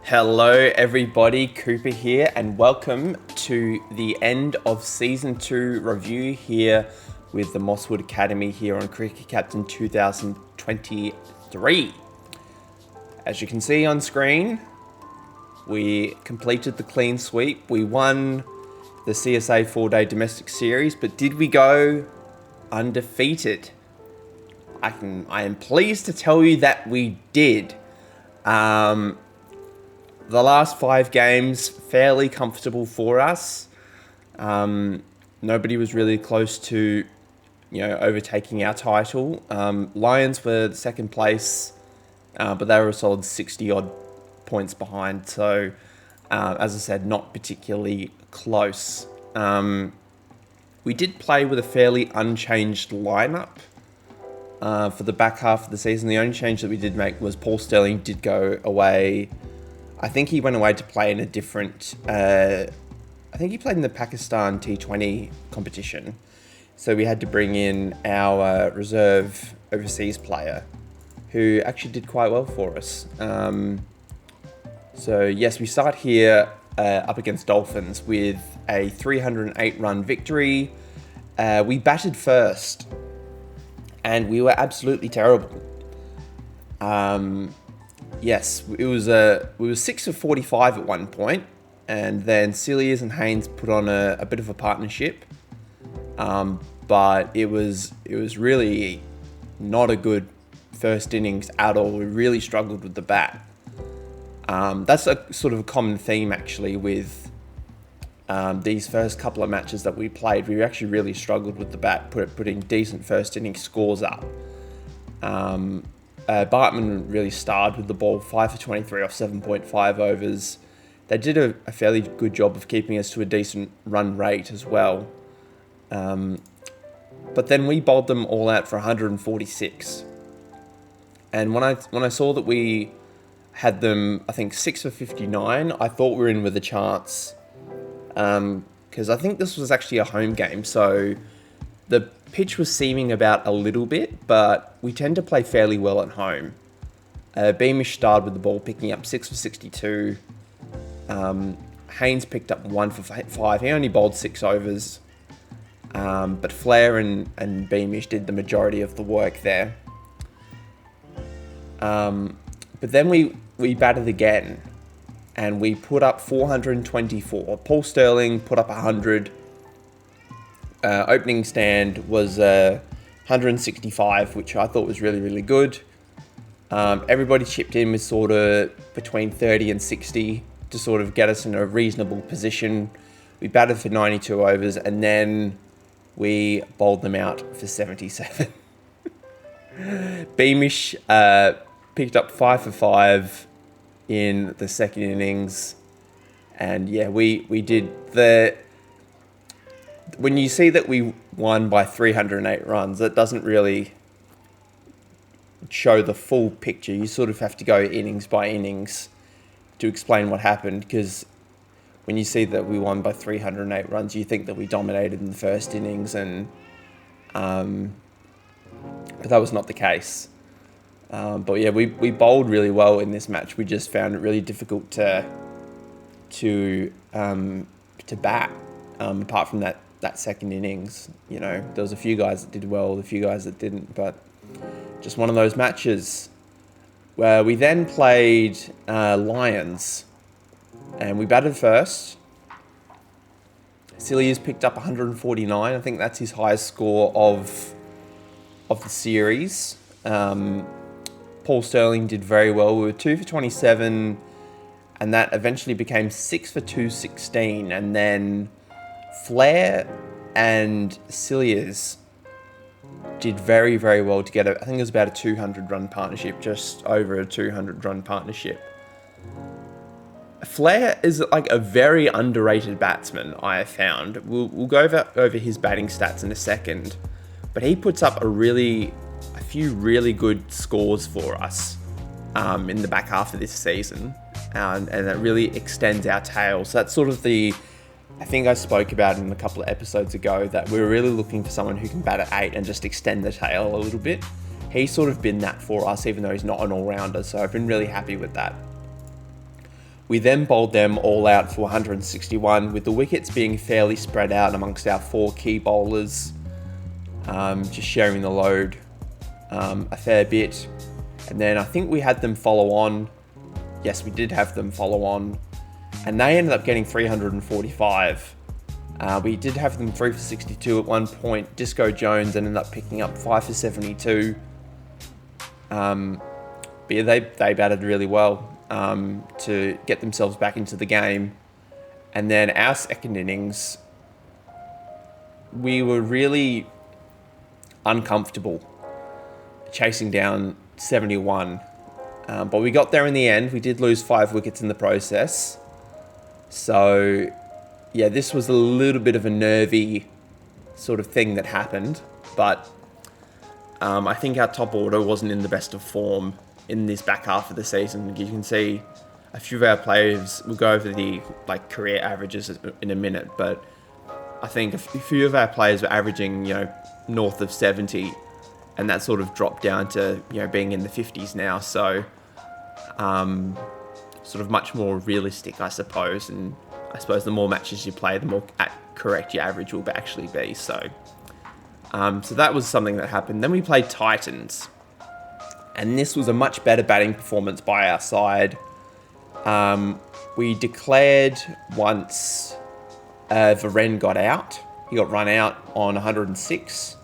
Hello everybody, Cooper here, and welcome to the end of Season 2 review here with the Mosswood Academy here on Cricket Captain 2023. As you can see on screen, we completed the clean sweep. We won the CSA 4-day domestic series, but did we go undefeated? I am pleased to tell you that we did. The last 5 games, fairly comfortable for us. Nobody was really close to, overtaking our title. Lions were second place, but they were a solid 60-odd points behind. So, as I said, not particularly close. We did play with a fairly unchanged lineup for the back half of the season. The only change that we did make was Paul Sterling did go away. I think he went away to play in a different... I think he played in the Pakistan T20 competition. So we had to bring in our reserve overseas player, who actually did quite well for us. So yes, we start here up against Dolphins with a 308-run victory. We batted first, and we were absolutely terrible. Yes, we were 6 of 45 at one point, and then Cilliers and Haynes put on a bit of a partnership, but it was really not a good first innings at all. We really struggled with the bat. That's a sort of a common theme actually with these first couple of matches that we played. We actually really struggled with the bat, putting decent first innings scores up. Bartman really starred with the ball, 5 for 23 off 7.5 overs. They did a fairly good job of keeping us to a decent run rate as well. But then we bowled them all out for 146. And when I saw that we had them, I think 6 for 59, I thought we were in with a chance. Because I think this was actually a home game, so the pitch was seaming about a little bit, but we tend to play fairly well at home. Beamish started with the ball, picking up 6 for 62. Haynes picked up 1 for 5. He only bowled 6 overs. But Flair and Beamish did the majority of the work there. But then we batted again, and we put up 424. Paul Sterling put up 100. Opening stand was 165, which I thought was really, really good. Everybody chipped in with sort of between 30 and 60 to sort of get us in a reasonable position. We batted for 92 overs, and then we bowled them out for 77. Beamish picked up 5 for 5 in the second innings. And yeah, we did the... When you see that we won by 308 runs, that doesn't really show the full picture. You sort of have to go innings by innings to explain what happened, because when you see that we won by 308 runs, you think that we dominated in the first innings, and but that was not the case. But yeah, we bowled really well in this match. We just found it really difficult to bat. Apart from that second innings, there was a few guys that did well, a few guys that didn't, but just one of those matches. Where we then played Lions, and we batted first. Cilliers picked up 149. I think that's his highest score of the series. Paul Sterling did very well. We were 2 for 27, and that eventually became 6 for 216, and then Flair and Cilliers did very, very well together. I think it was about a 200-run partnership, just over a 200-run partnership. Flair is like a very underrated batsman, I have found. We'll go over his batting stats in a second, but he puts up a few really good scores for us in the back half of this season, and that really extends our tail. So that's sort of I think I spoke about in a couple of episodes ago that we were really looking for someone who can bat at 8 and just extend the tail a little bit. He's sort of been that for us, even though he's not an all-rounder, so I've been really happy with that. We then bowled them all out for 161, with the wickets being fairly spread out amongst our 4 key bowlers, just sharing the load a fair bit. And then I think we had them follow on. Yes, we did have them follow on, and they ended up getting 345. We did have them 3 for 62 at one point. Disco Jones ended up picking up 5 for 72. But yeah, they batted really well to get themselves back into the game. And then our second innings, we were really uncomfortable chasing down 71. But we got there in the end. We did lose 5 wickets in the process. So yeah, this was a little bit of a nervy sort of thing that happened. But I think our top order wasn't in the best of form in this back half of the season. You can see a few of our players, we'll go over the career averages in a minute, but I think a few of our players were averaging, north of 70, and that sort of dropped down to, being in the 50s now. So sort of much more realistic, I suppose. And I suppose the more matches you play, the more correct your average will actually be. So that was something that happened. Then we played Titans, and this was a much better batting performance by our side. We declared once Varen got out. He got run out on 106.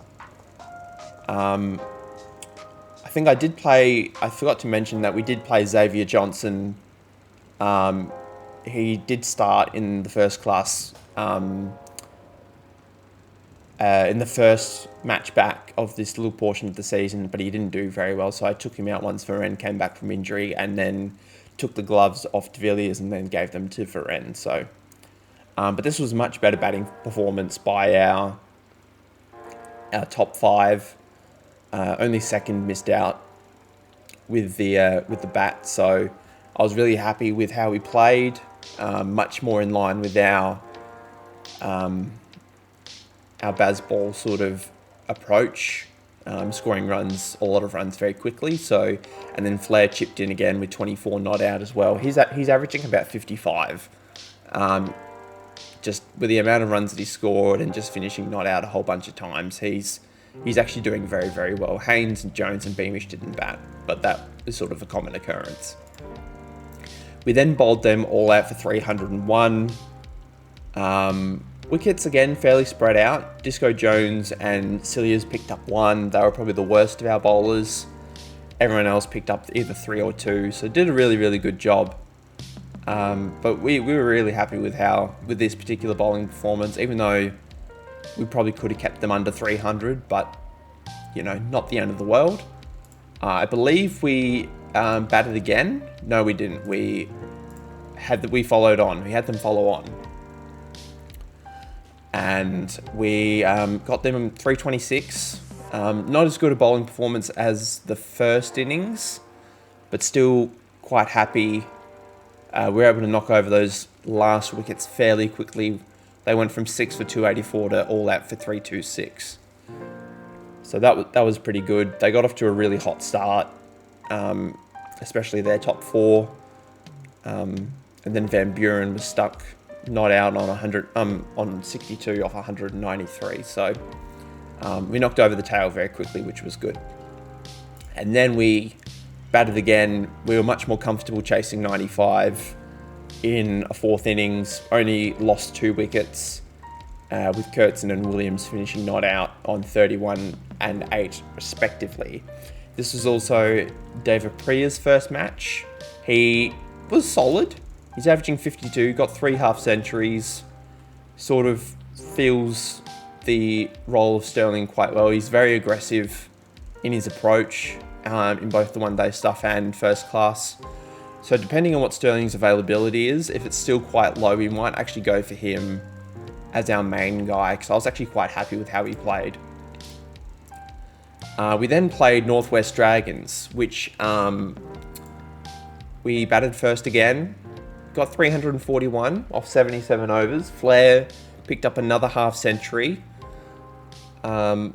I think I forgot to mention that we did play Xavier Johnson. He did start in the first class in the first match back of this little portion of the season, but he didn't do very well, so I took him out once Varen came back from injury, and then took the gloves off de Villiers and then gave them to Varen. So, but this was a much better batting performance by our top 5. Only second missed out with the bat, so I was really happy with how we played. Much more in line with our Bazball sort of approach, scoring runs, a lot of runs very quickly. So, and then Flair chipped in again with 24 not out as well. He's averaging about 55. Just with the amount of runs that he scored and just finishing not out a whole bunch of times, he's actually doing very, very well. Haynes and Jones and Beamish didn't bat, but that is sort of a common occurrence. We then bowled them all out for 301. Wickets, again, fairly spread out. Disco Jones and Cilliers picked up 1. They were probably the worst of our bowlers. Everyone else picked up either 3 or 2, so did a really, really good job. But we were really happy with this particular bowling performance, even though we probably could have kept them under 300, but, not the end of the world. I believe we batted again. No, we didn't. We followed on. We had them follow on. And we got them 326. Not as good a bowling performance as the first innings, but still quite happy. We were able to knock over those last wickets fairly quickly. They went from 6 for 284 to all out for 326. So that was pretty good. They got off to a really hot start, especially their top 4. And then Van Buren was stuck not out on 62 off 193. So we knocked over the tail very quickly, which was good. And then we batted again. We were much more comfortable chasing 95 in a 4th innings. Only lost 2 wickets, with Kurtzen and Williams finishing not out on 31 and 8 respectively. This was also David Priya's first match. He was solid. He's averaging 52, got 3 half centuries, sort of feels the role of Sterling quite well. He's very aggressive in his approach, in both the one-day stuff and first class. So depending on what Sterling's availability is, if it's still quite low, we might actually go for him as our main guy, because I was actually quite happy with how he played. We then played Northwest Dragons, which we batted first again. Got 341 off 77 overs. Flair picked up another half century. But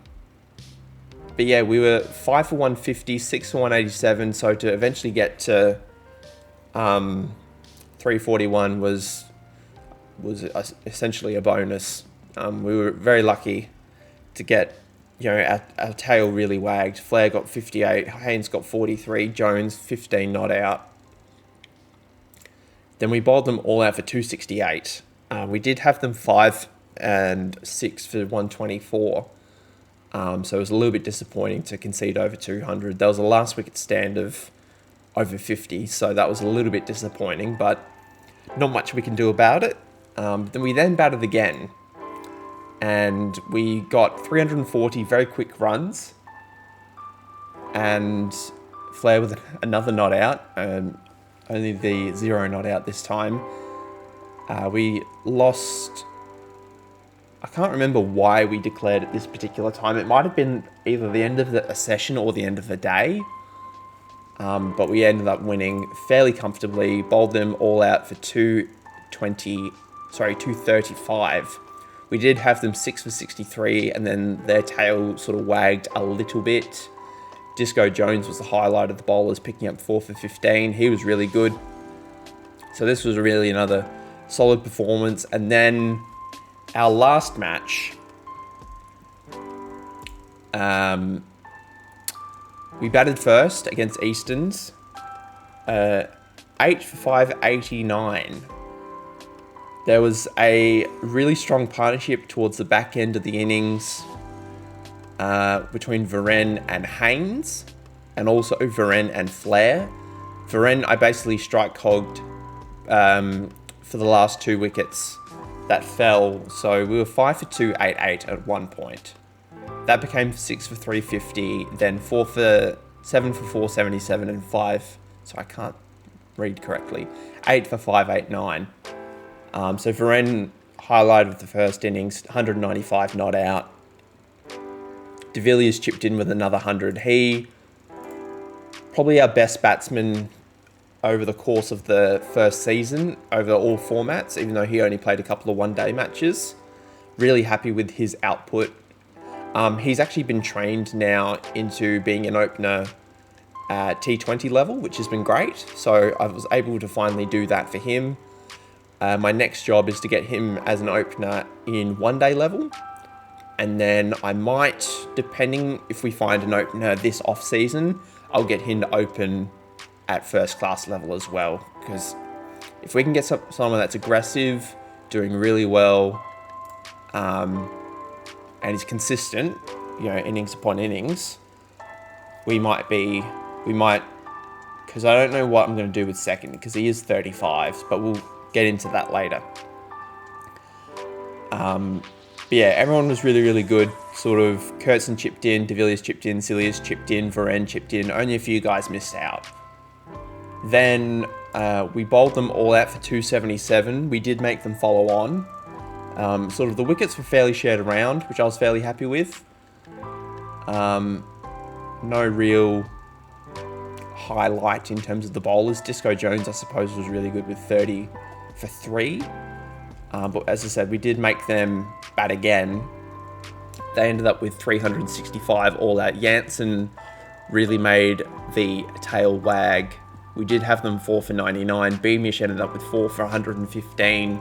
yeah, we were 5 for 150, 6 for 187. So to eventually get to 3 341 was essentially a bonus. We were very lucky to get, our tail really wagged. Flair got 58, Haynes got 43, Jones 15 not out. Then we bowled them all out for 268. We did have them 5 and 6 for 124. So it was a little bit disappointing to concede over 200. There was a last wicket stand of over 50, so that was a little bit disappointing, but not much we can do about it. Then we batted again, and we got 340 very quick runs, and Flair with another not out, and only the 0 not out this time. We lost... I can't remember why we declared at this particular time. It might have been either the end of a session or the end of the day. But we ended up winning fairly comfortably, bowled them all out for 235. We did have them 6 for 63, and then their tail sort of wagged a little bit. Disco Jones was the highlight of the bowlers, picking up 4 for 15. He was really good. So this was really another solid performance. And then our last match, we batted first against Easterns, 8 for 589. There was a really strong partnership towards the back end of the innings between Varenne and Haynes, and also Varenne and Flair. Varenne, I basically strike-hogged for the last 2 wickets that fell, so we were 5 for 288 at one point. That became 6 for 350, then 7 for 477, and 5, so I can't read correctly, 8 for 589. So Varenne highlighted the first innings, 195 not out. De Villiers chipped in with another 100. He, probably our best batsman over the course of the first season, over all formats, even though he only played a couple of one-day matches. Really happy with his output. He's actually been trained now into being an opener at T20 level, which has been great. So I was able to finally do that for him. My next job is to get him as an opener in one-day level. And then I might, depending if we find an opener this off-season, I'll get him to open at first-class level as well. Because if we can get someone that's aggressive, doing really well, and is consistent, innings upon innings, we might, because I don't know what I'm going to do with second, because he is 35, but we'll get into that later. But yeah, everyone was really, really good. Sort of, Kurtzen chipped in, De Villiers chipped in, Cilliers chipped in, Varenne chipped in. Only a few guys missed out. Then we bowled them all out for 277. We did make them follow on. Sort of the wickets were fairly shared around, which I was fairly happy with. No real highlight in terms of the bowlers. Disco Jones, I suppose, was really good with 30 for 3. But as I said, we did make them bat again. They ended up with 365 all out. Janssen really made the tail wag. We did have them 4 for 99. Beamish ended up with 4 for 115.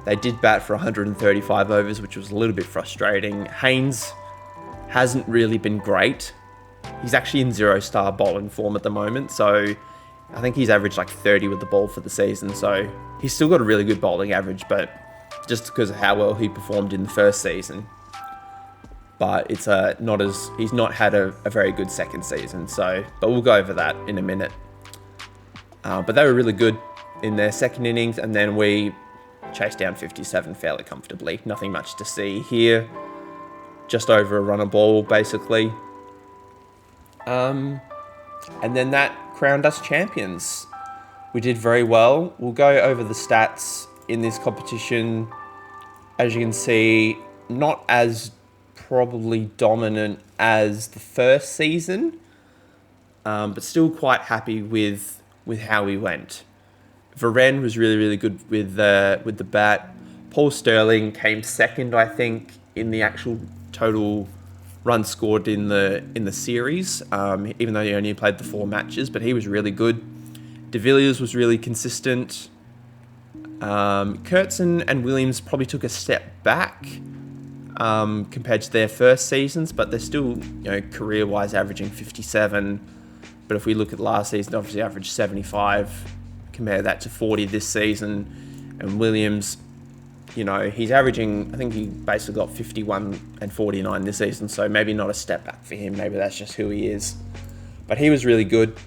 They did bat for 135 overs, which was a little bit frustrating. Haynes hasn't really been great. He's actually in 0-star bowling form at the moment, so I think he's averaged like 30 with the ball for the season, so he's still got a really good bowling average, but just because of how well he performed in the first season. But it's he's not had a very good second season, so, but we'll go over that in a minute. But they were really good in their second innings, and then we chased down 57 fairly comfortably. Nothing much to see here. Just over a run a ball, basically. And then that crowned us champions. We did very well. We'll go over the stats in this competition. As you can see, not as probably dominant as the first season, but still quite happy with how we went. Varenne was really, really good with the bat. Paul Sterling came second, I think, in the actual total runs scored in the series, even though he only played the 4 matches, but he was really good. De Villiers was really consistent. Kurtzen and Williams probably took a step back compared to their first seasons, but they're still, career-wise averaging 57. But if we look at last season, obviously averaged 75. Compare that to 40 this season. And Williams, he's averaging, I think he basically got 51 and 49 this season, so maybe not a step back for him. Maybe that's just who he is. But he was really good.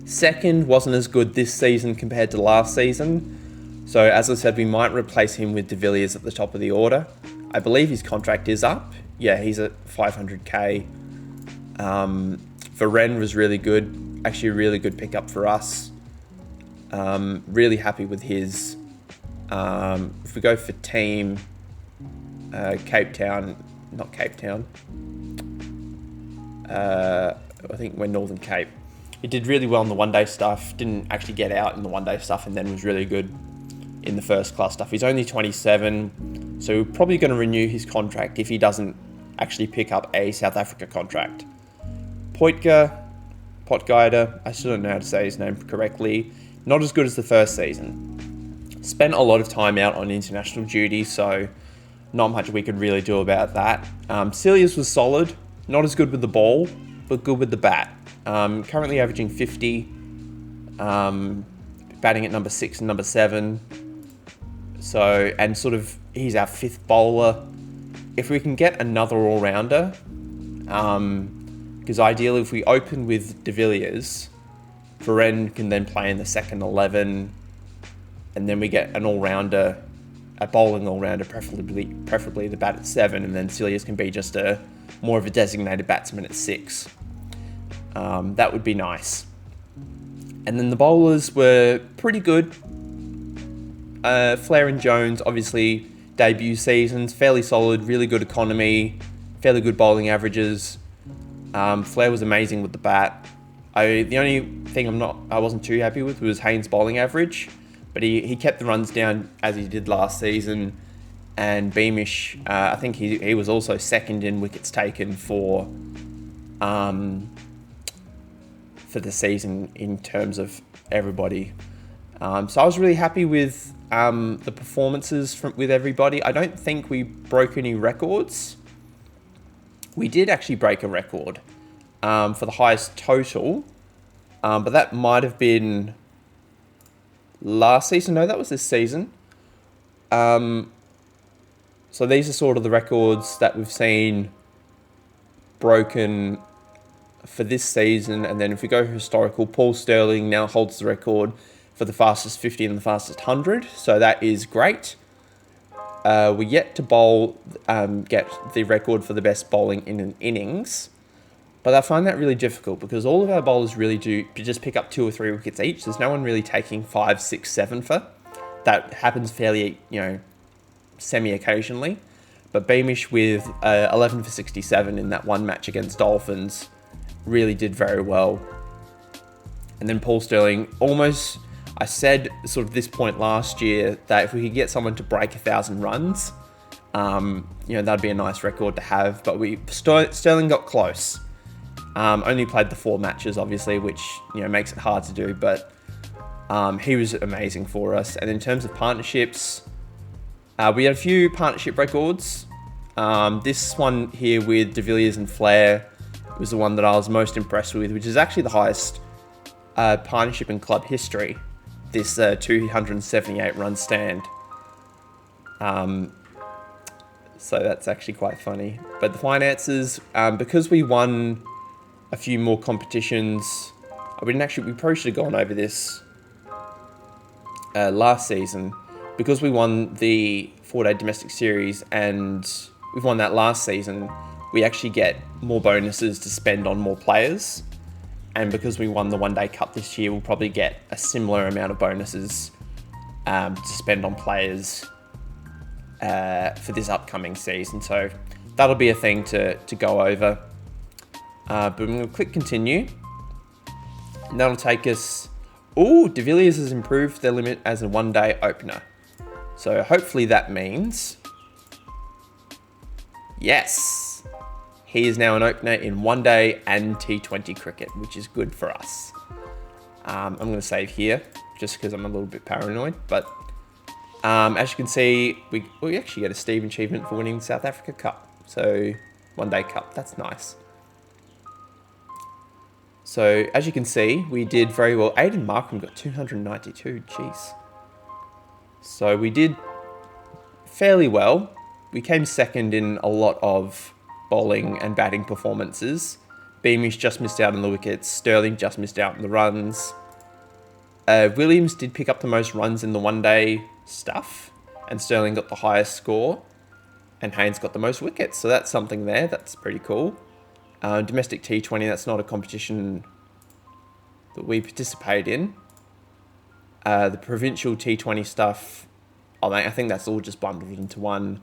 Second wasn't as good this season compared to last season. So as I said, we might replace him with De Villiers at the top of the order. I believe his contract is up. Yeah, he's at 500k. Varenne was really good. Actually, a really good pickup for us. Really happy with his. If we go for team, Cape Town, not Cape Town. I think we're Northern Cape. He did really well in the one-day stuff. Didn't actually get out in the one-day stuff, and then was really good in the first class stuff. He's only 27, so we're probably going to renew his contract if he doesn't actually pick up a South Africa contract. Potgieter, I still don't know how to say his name correctly. Not as good as the first season. Spent a lot of time out on international duty, so not much we could really do about that. Silius was solid. Not as good with the ball, but good with the bat. Currently averaging 50. Batting at number 6 and number 7. So, and sort of, he's our 5th bowler. If we can get another all-rounder, because ideally if we open with De Villiers, Varenne can then play in the second 11, and then we get an all-rounder, a bowling all-rounder, preferably the bat at 7, and then Silius can be just more of a designated batsman at 6. That would be nice. And then the bowlers were pretty good. Flair and Jones, obviously, debut seasons, fairly solid, really good economy, fairly good bowling averages. Flair was amazing with the bat. The only thing I wasn't too happy with was Haynes' bowling average, but he kept the runs down as he did last season. And Beamish, I think he was also second in wickets taken for the season in terms of everybody. So I was really happy with the performances with everybody. I don't think we broke any records. We did actually break a record for the highest total, but that might have been last season. No, that was this season. So these are sort of the records that we've seen broken for this season. And then if we go historical, Paul Sterling now holds the record for the fastest 50 and the fastest 100. So that is great. We're yet to get the record for the best bowling in an innings. But I find that really difficult because all of our bowlers really do just pick up 2 or 3 wickets each. There's no one really taking 5, 6, 7 for. That happens fairly, semi-occasionally. But Beamish with 11 for 67 in that one match against Dolphins really did very well. And then Paul Sterling, almost, I said sort of this point last year that if we could get someone to break 1,000 runs, that'd be a nice record to have. But Sterling got close. Only played the 4 matches, obviously, which makes it hard to do. But he was amazing for us. And in terms of partnerships, we had a few partnership records. This one here with De Villiers and Flair was the one that I was most impressed with, which is actually the highest partnership in club history. This 278 run stand. So that's actually quite funny. But the finances, because we won a few more competitions, we probably should have gone over this last season. Because we won the 4-day domestic series and we've won that last season, we actually get more bonuses to spend on more players. And because we won the 1-day cup this year, we'll probably get a similar amount of bonuses to spend on players for this upcoming season. So that'll be a thing to go over. But I'm going to click continue. And that'll take us... De Villiers has improved their limit as a 1-day opener. So hopefully that means... Yes! He is now an opener in 1-day and T20 cricket, which is good for us. I'm going to save here, just because I'm a little bit paranoid, but As you can see, we actually get a Steam achievement for winning the South Africa Cup. So, one-day cup, that's nice. So, as you can see, we did very well. Aiden Markham got 292, jeez. So, we did fairly well. We came second in a lot of bowling and batting performances. Beamish just missed out on the wickets. Sterling just missed out on the runs. Williams did pick up the most runs in the one-day stuff, and Sterling got the highest score, and Haynes got the most wickets. So that's something there. That's pretty cool. Domestic T20, that's not a competition that we participate in. The provincial T20 stuff, I think that's all just bundled into one.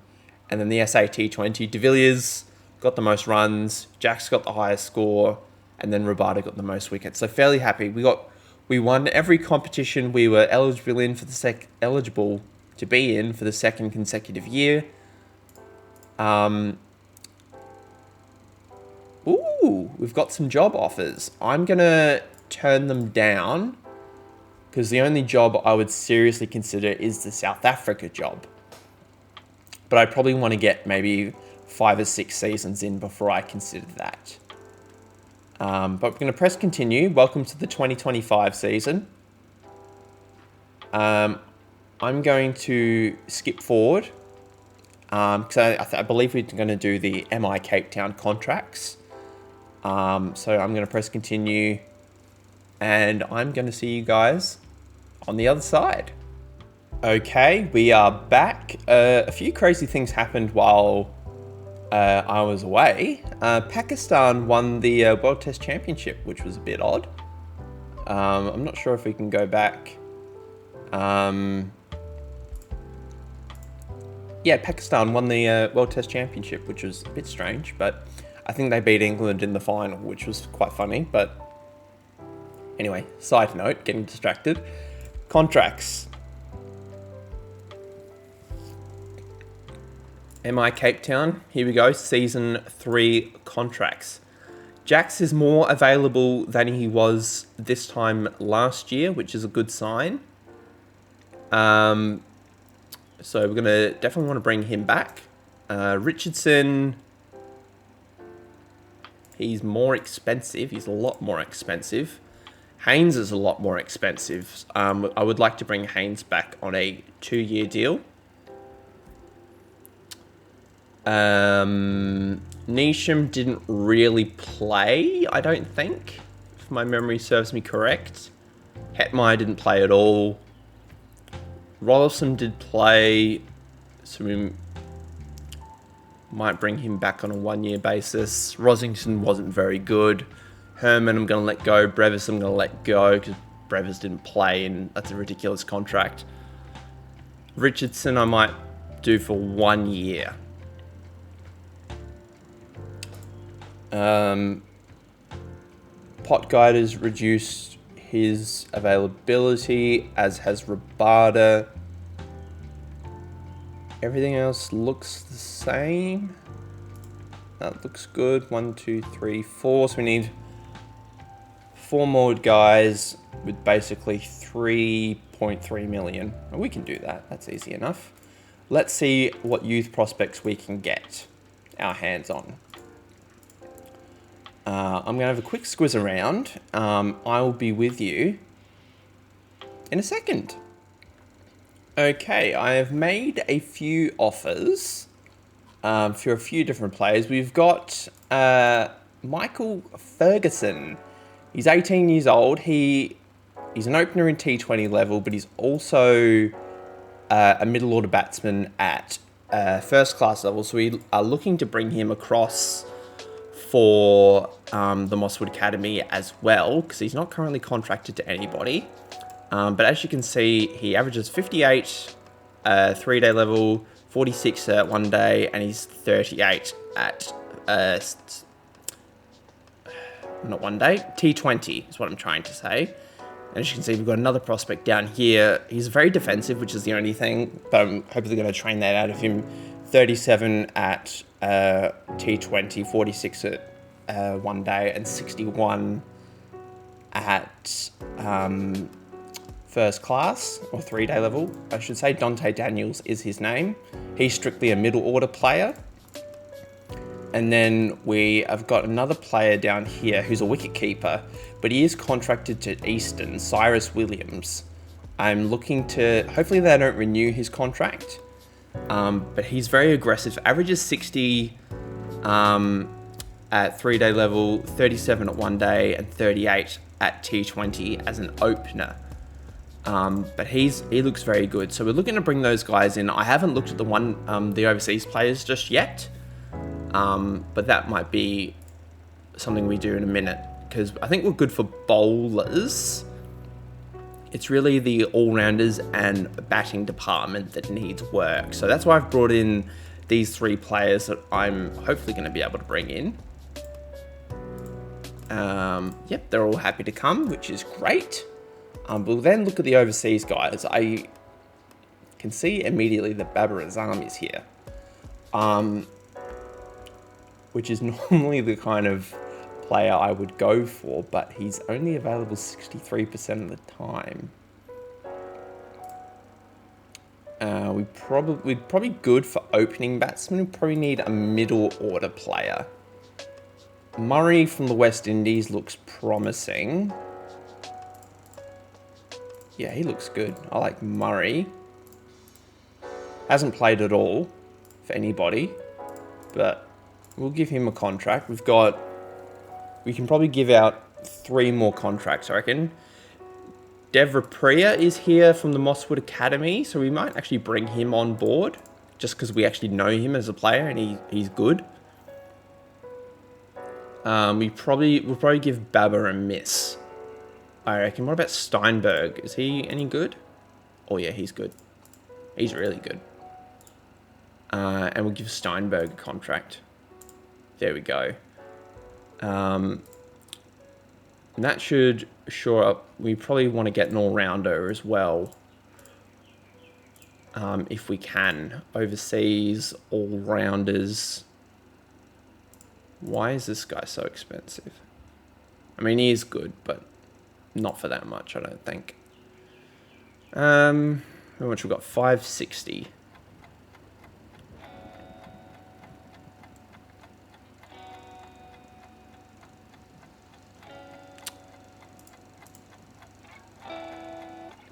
And then the SA T20, De Villiers got the most runs, Jack's got the highest score, and then Rabada got the most wickets. So fairly happy. We won every competition we were eligible to be in for the second consecutive year. Ooh, we've got some job offers. I'm going to turn them down because the only job I would seriously consider is the South Africa job. But I probably want to get maybe 5 or 6 seasons in before I consider that. But we're going to press continue. Welcome to the 2025 season. I'm going to skip forward because I believe we're going to do the MI Cape Town contracts. So I'm going to press continue, and I'm going to see you guys on the other side. Okay, we are back. A few crazy things happened while I was away. Pakistan won the World Test Championship, which was a bit odd. I'm not sure if we can go back. Yeah, Pakistan won the World Test Championship, which was a bit strange, but I think they beat England in the final, which was quite funny. But anyway, side note, getting distracted. Contracts. MI Cape Town, here we go, Season 3 contracts. Jax is more available than he was this time last year, which is a good sign. So we're going to definitely want to bring him back. Richardson, he's more expensive. He's a lot more expensive. Haynes is a lot more expensive. I would like to bring Haynes back on a 2-year deal. Neesham didn't really play, I don't think, if my memory serves me correct. Hetmeyer didn't play at all. Rollinson did play, so we might bring him back on a 1-year basis. Rosington wasn't very good. Herman I'm going to let go. Brevis I'm going to let go because Brevis didn't play and that's a ridiculous contract. Richardson I might do for 1 year. Potguide has reduced his availability, as has Rabada. Everything else looks the same. That looks good. 1, 2, 3, 4. So we need 4 more guys with basically 3.3 million. We can do that. That's easy enough. Let's see what youth prospects we can get our hands on. I'm going to have a quick squiz around. I will be with you in a second. Okay, I have made a few offers for a few different players. We've got Michael Ferguson. He's 18 years old. He's an opener in T20 level, but he's also a middle order batsman at first class level. So we are looking to bring him across for the Mosswood Academy as well, because he's not currently contracted to anybody. But as you can see, he averages 58 3-day level, 46 at 1 day, and he's 38 at not 1 day, T20 is what I'm trying to say. And as you can see, we've got another prospect down here. He's very defensive, which is the only thing, but I'm hopefully going to train that out of him. 37 at T20, 46 at 1 day, and 61 at first class, or 3-day level, I should say. Dante Daniels is his name. He's strictly a middle order player. And then we have got another player down here who's a wicket keeper, but he is contracted to Eastern, Cyrus Williams. I'm looking to, hopefully they don't renew his contract, but he's very aggressive. Averages 60 at 3-day level, 37 at 1-day, and 38 at T20 as an opener. But he looks very good. So we're looking to bring those guys in. I haven't looked at the overseas players just yet. But that might be something we do in a minute, because I think we're good for bowlers. It's really the all-rounders and batting department that needs work. So that's why I've brought in these 3 players that I'm hopefully going to be able to bring in. Yep, they're all happy to come, which is great. We'll then look at the overseas guys. I can see immediately that Babar Azam is here. Which is normally the kind of player I would go for, but he's only available 63% of the time. We'd probably good for opening batsmen. We probably need a middle order player. Murray from the West Indies looks promising. Yeah, he looks good. I like Murray. Hasn't played at all for anybody, but we'll give him a contract. We can probably give out 3 more contracts, I reckon. Devrapriya is here from the Mosswood Academy, so we might actually bring him on board, just because we actually know him as a player and he's good. We'll probably give Babar a miss, I reckon. What about Steinberg? Is he any good? Oh yeah, he's good. He's really good. And we'll give Steinberg a contract. There we go. And that should shore up. We probably want to get an all-rounder as well. If we can. Overseas all-rounders. Why is this guy so expensive? I mean, he is good, but not for that much, I don't think. How much we got? 560.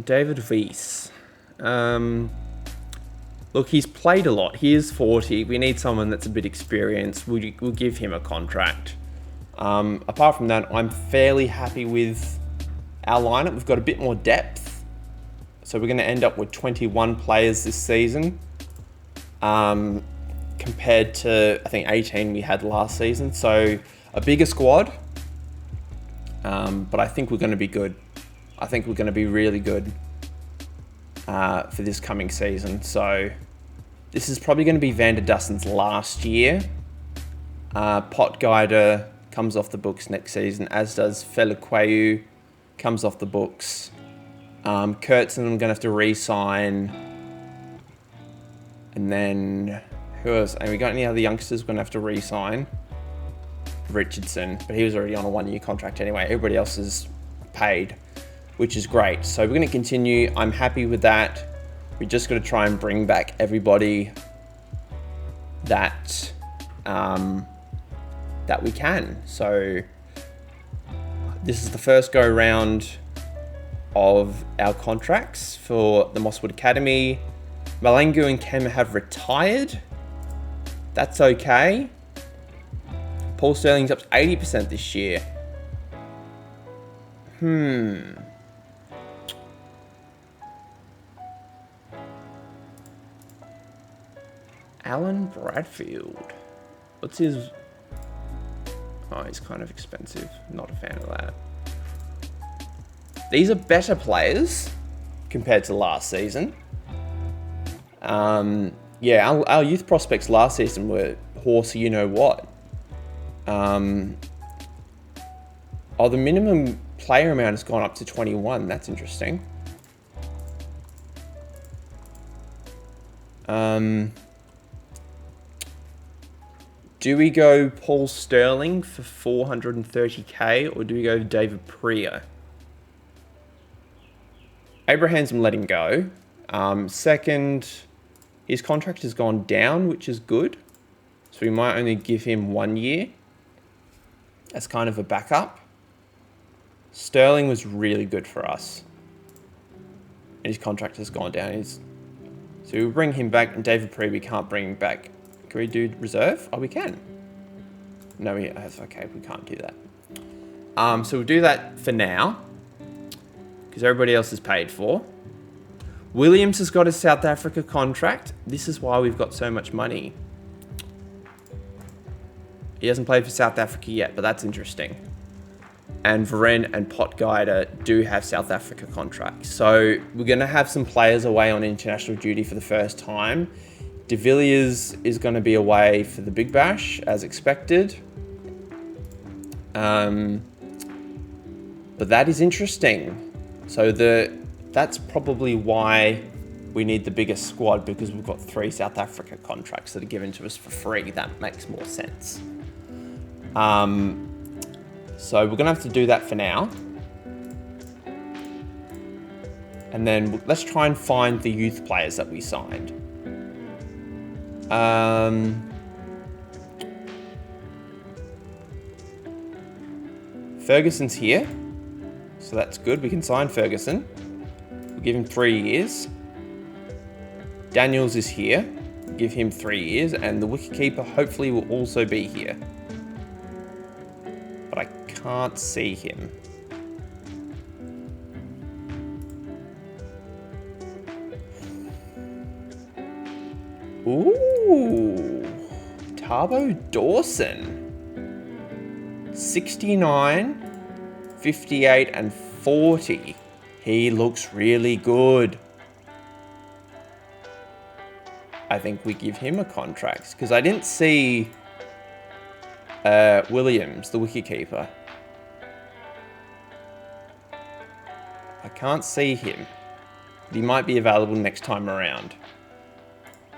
David Weiss. Look, he's played a lot. He is 40. We need someone that's a bit experienced. We'll give him a contract. Apart from that, I'm fairly happy with our lineup. We've got a bit more depth. So we're going to end up with 21 players this season. Compared to, I think, 18 we had last season. So a bigger squad. But I think we're going to be good. I think we're going to be really good for this coming season. So this is probably going to be Vander Dussen's last year. Potgeider comes off the books next season, as does Feliqueu comes off the books. Kurtzen I'm going to have to re-sign. And then who else? And we got any other youngsters we're going to have to re-sign? Richardson, but he was already on a 1-year contract anyway. Everybody else is paid, which is great. So we're going to continue. I'm happy with that. We're just going to try and bring back everybody that that we can. So this is the first go round of our contracts for the Mosswood Academy. Malangu and Kem have retired. That's okay. Paul Sterling's up to 80% this year. Alan Bradfield. What's his... Oh, he's kind of expensive. Not a fan of that. These are better players compared to last season. Yeah, our youth prospects last season were horsey, you know what. Oh, the minimum player amount has gone up to 21. That's interesting. Do we go Paul Sterling for 430k or do we go David Priya? Abraham's let him go. Second, his contract has gone down, which is good. So we might only give him 1 year as kind of a backup. Sterling was really good for us. And his contract has gone down. So we'll bring him back. And David Pree, we can't bring him back. Can we do reserve? Oh, we can. No, okay, we can't do that. So we'll do that for now. Because everybody else is paid for. Williams has got a South Africa contract. This is why we've got so much money. He hasn't played for South Africa yet, but that's interesting. And Varane and Potgieter do have South Africa contracts. So we're going to have some players away on international duty for the first time. De Villiers is going to be away for the Big Bash, as expected. But that is interesting. So that's probably why we need the biggest squad, because we've got 3 South Africa contracts that are given to us for free. That makes more sense. So we're going to have to do that for now. And then let's try and find the youth players that we signed. Ferguson's here. So that's good. We can sign Ferguson. We'll give him 3 years. Daniels is here. We'll give him 3 years. And the wicketkeeper hopefully will also be here. But I can't see him. Ooh. Tabo Dawson. 69, 58 and 40. He looks really good. I think we give him a contract because I didn't see Williams, the wicketkeeper. I can't see him. He might be available next time around.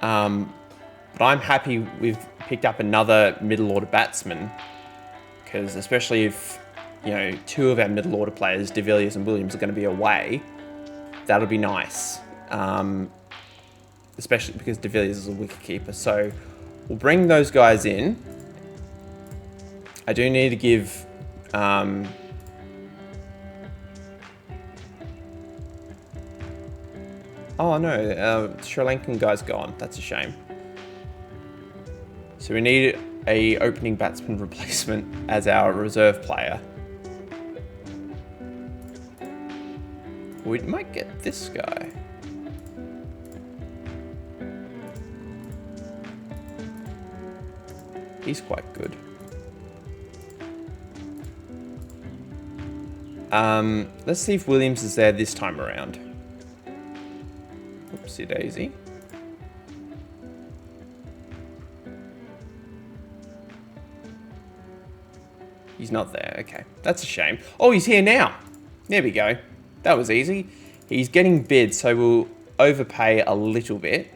But I'm happy we've picked up another middle order batsman, because especially if, you know, 2 of our middle order players, De Villiers and Williams, are going to be away, that'll be nice. Especially because De Villiers is a wicketkeeper. So we'll bring those guys in. I do need to give oh no, Sri Lankan guy's gone. That's a shame. So we need a opening batsman replacement as our reserve player. We might get this guy. He's quite good. Let's see if Williams is there this time around. Oopsie daisy. He's not there. Okay, that's a shame. Oh, he's here now. There we go. That was easy. He's getting bid, so we'll overpay a little bit.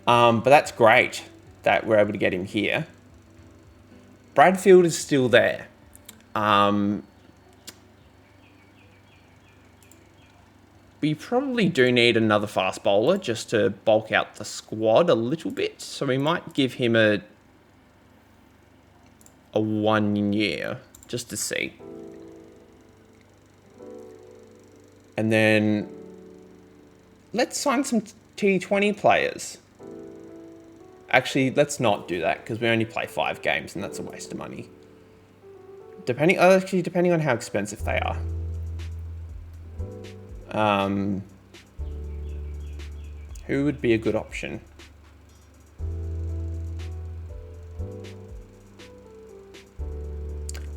But that's great that we're able to get him here. Bradfield is still there. We probably do need another fast bowler just to bulk out the squad a little bit. So we might give him a 1 year just to see. And then let's sign some T20 players. Actually, let's not do that because we only play 5 games and that's a waste of money. Depending on how expensive they are. Who would be a good option?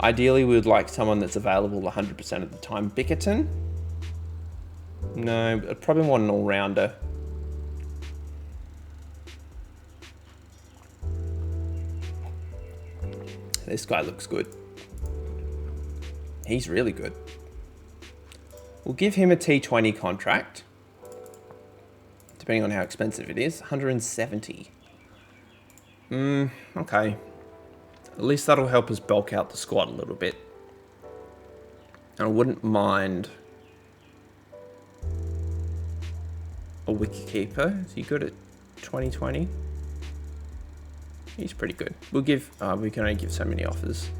Ideally, we would like someone that's available 100% of the time. Bickerton? No, I'd probably want an all-rounder. This guy looks good. He's really good. We'll give him a T20 contract, depending on how expensive it is. 170. Okay. At least that'll help us bulk out the squad a little bit. And I wouldn't mind a wicketkeeper. Is he good at 2020? He's pretty good. We'll give. We can only give so many offers.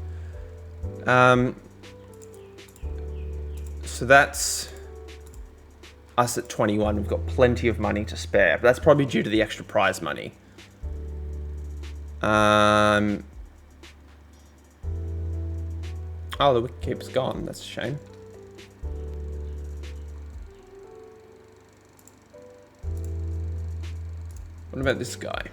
So that's us at 21. We've got plenty of money to spare, but that's probably due to the extra prize money. Oh, the wicketkeeper's gone. That's a shame. What about this guy?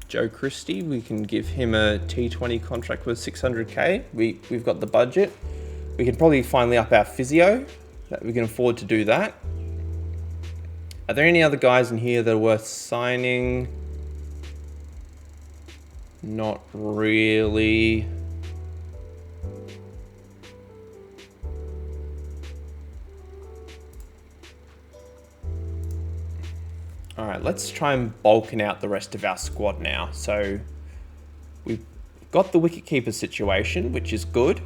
Joe Christie, we can give him a T20 contract worth 600k. We've got the budget. We can probably finally up our physio. That we can afford to do that. Are there any other guys in here that are worth signing? Not really. All right, let's try and bulking out the rest of our squad now. So we've got the wicketkeeper situation, which is good.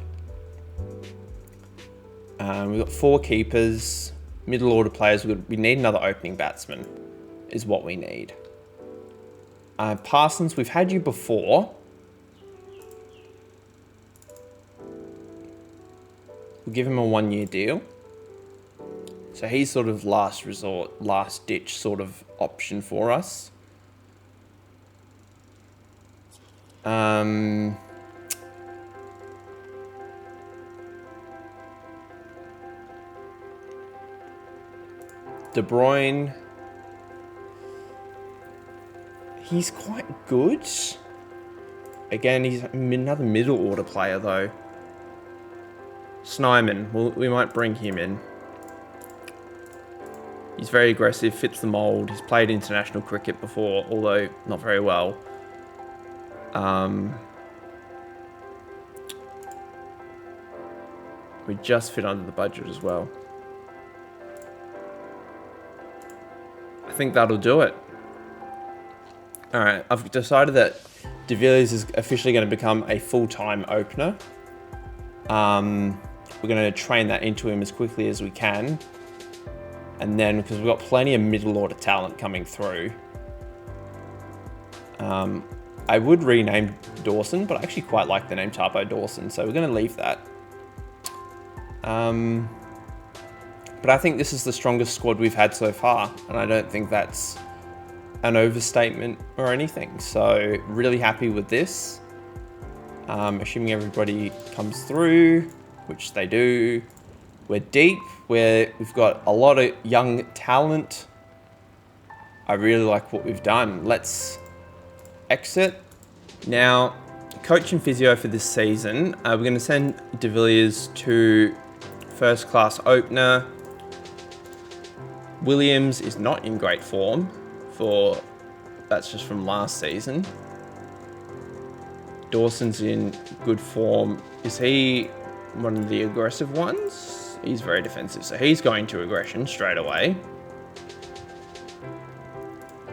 We've got 4 keepers, middle order players. We need another opening batsman, is what we need. Parsons, we've had you before. We'll give him a 1-year deal. So he's sort of last resort, last ditch sort of option for us. De Bruyne. He's quite good. Again, he's another middle order player though. Snyman, we might bring him in. He's very aggressive, fits the mould. He's played international cricket before, although not very well. We just fit under the budget as well. I think that'll do it. All right, I've decided that De Villiers is officially going to become a full-time opener. We're going to train that into him as quickly as we can. And then, because we've got plenty of middle order talent coming through, I would rename Dawson, but I actually quite like the name Tarpo Dawson, so we're going to leave that. But I think this is the strongest squad we've had so far, and I don't think that's an overstatement or anything. So really happy with this. Assuming everybody comes through, which they do. We're deep. We've got a lot of young talent. I really like what we've done. Let's exit. Now, coach and physio for this season. We're going to send De Villiers to first class opener. Williams is not in great form that's just from last season. Dawson's in good form. Is he one of the aggressive ones? He's very defensive, so he's going to aggression straight away.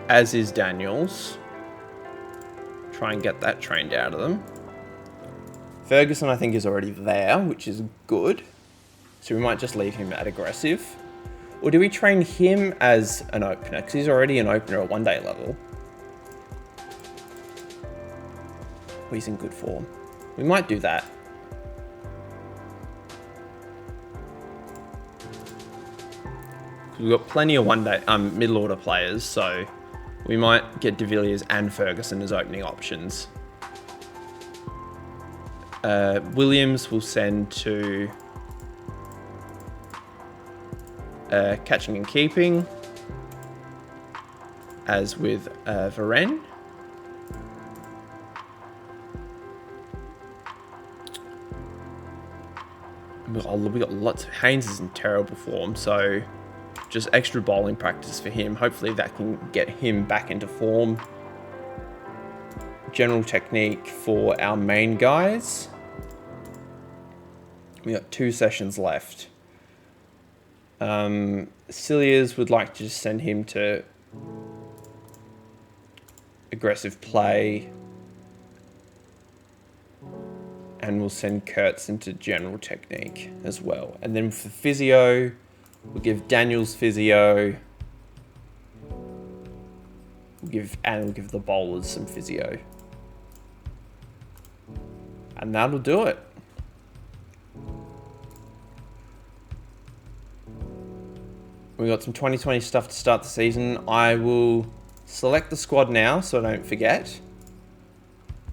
As is Daniels. Try and get that trained out of them. Ferguson, I think, is already there, which is good. So we might just leave him at aggressive. Or do we train him as an opener? Because he's already an opener at 1-day level. He's in good form. We might do that. We've got plenty of 1-day middle order players, so we might get De Villiers and Ferguson as opening options. Williams will send to catching and keeping, as with Varane. We got lots of Haynes is in terrible form, so just extra bowling practice for him. Hopefully that can get him back into form. General technique for our main guys. We got 2 sessions left. Cilliers would like to just send him to aggressive play. And we'll send Kurtz into general technique as well. And then for physio, We'll give Daniels physio. We'll give the bowlers some physio. And that'll do it. We got some 2020 stuff to start the season. I will select the squad now so I don't forget.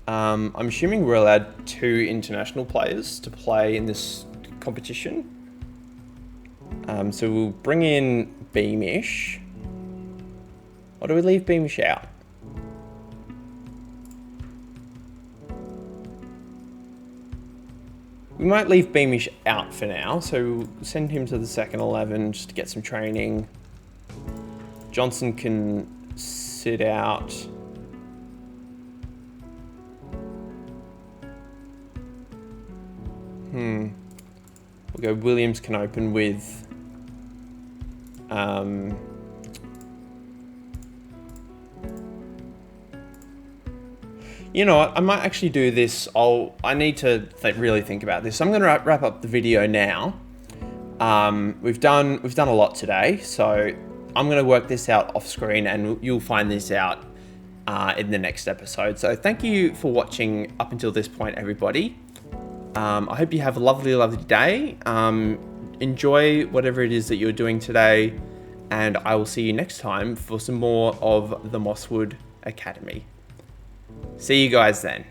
I'm assuming we're allowed 2 international players to play in this competition. So we'll bring in Beamish. Or do we leave Beamish out? We might leave Beamish out for now, so we'll send him to the second 11 just to get some training. Johnson can sit out. We'll go Williams can open with... You know what? I might actually do this. I need to really think about this. So I'm going to wrap up the video now. We've done a lot today, so I'm going to work this out off screen, and you'll find this out in the next episode. So thank you for watching up until this point, everybody. I hope you have a lovely, lovely day. Enjoy whatever it is that you're doing today, and I will see you next time for some more of the Mosswood Academy. See you guys then.